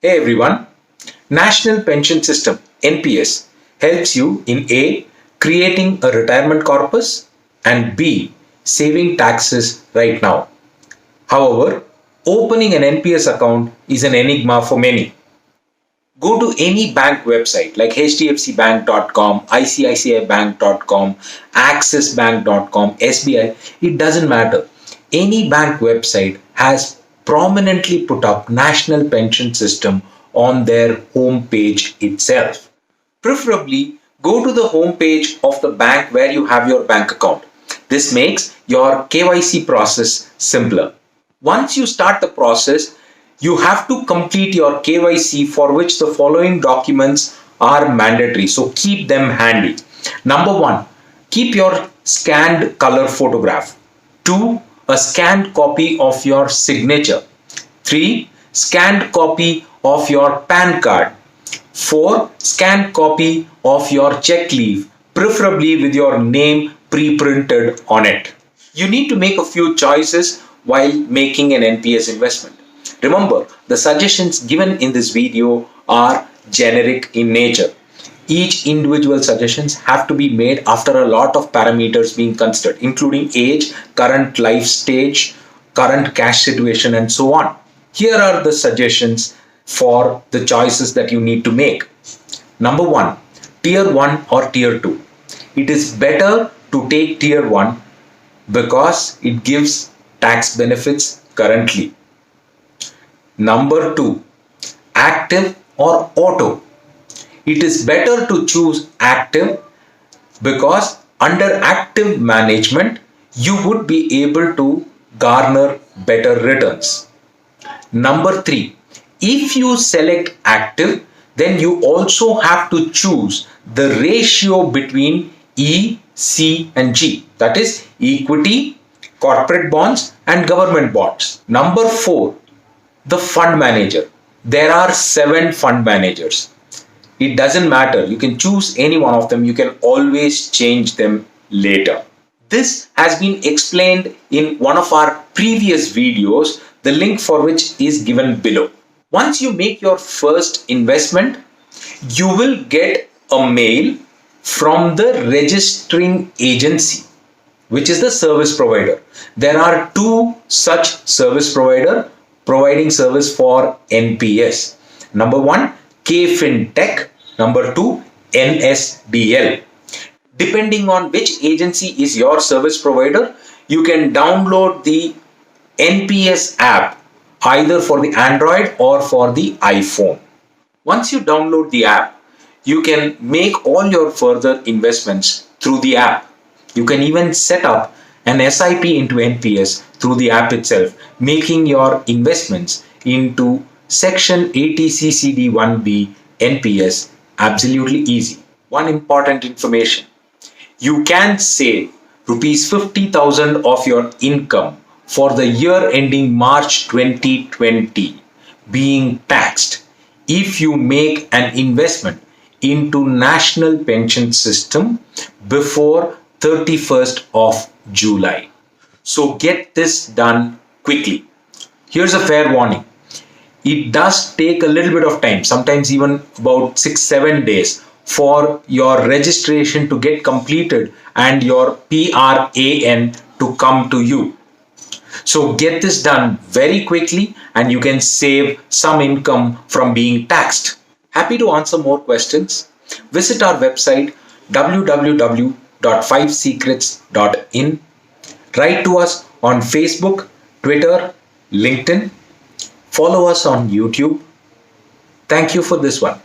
Hey everyone, National Pension System NPS helps you in A. Creating a retirement corpus and B. Saving taxes right now. However, opening an NPS account is an enigma for many. Go to any bank website like hdfcbank.com, icicibank.com, axisbank.com, SBI, it doesn't matter. Any bank website has prominently put up National Pension System on their home page itself. Preferably, go to the home page of the bank where you have your bank account. This makes your KYC process simpler. Once you start the process, you have to complete your KYC, for which the following documents are mandatory. So keep them handy. Number one, keep your scanned color photograph. 2, a scanned copy of your signature. 3, scanned copy of your PAN card. 4, scanned copy of your check leaf, preferably with your name pre-printed on it. You need to make a few choices while making an NPS investment. Remember, the suggestions given in this video are generic in nature. Each individual suggestions have to be made after a lot of parameters being considered, including age, current life stage, current cash situation, and so on. Here are the suggestions for the choices that you need to make. Number 1, tier 1 or tier 2. It is better to take tier 1 because it gives tax benefits currently. Number 2, active or auto. It is better to choose active because under active management, you would be able to garner better returns. Number 3, if you select active, then you also have to choose the ratio between E, C and G. That is equity, corporate bonds and government bonds. Number 4, the fund manager. There are 7 fund managers. It doesn't matter. You can choose any one of them. You can always change them later. This has been explained in one of our previous videos, the link for which is given below. Once you make your first investment, you will get a mail from the registering agency, which is the service provider. There are 2 such service providers providing service for NPS. Number 1, KFinTech. Number 2, NSDL. Depending on which agency is your service provider, you can download the NPS app either for the Android or for the iPhone. Once you download the app, you can make all your further investments through the app. You can even set up an SIP into NPS through the app itself, making your investments into Section 80CCD1B NPS absolutely easy. One important information: you can save rupees 50,000 of your income for the year ending March 2020 being taxed if you make an investment into National Pension System before 31st of July. So get this done quickly. Here's a fair warning. It does take a little bit of time, sometimes even about 6-7 days, for your registration to get completed and your PRAN to come to you. So get this done very quickly and you can save some income from being taxed. Happy to answer more questions. Visit our website www.5secrets.in. Write to us on Facebook, Twitter, LinkedIn. Follow us on YouTube. Thank you for this one.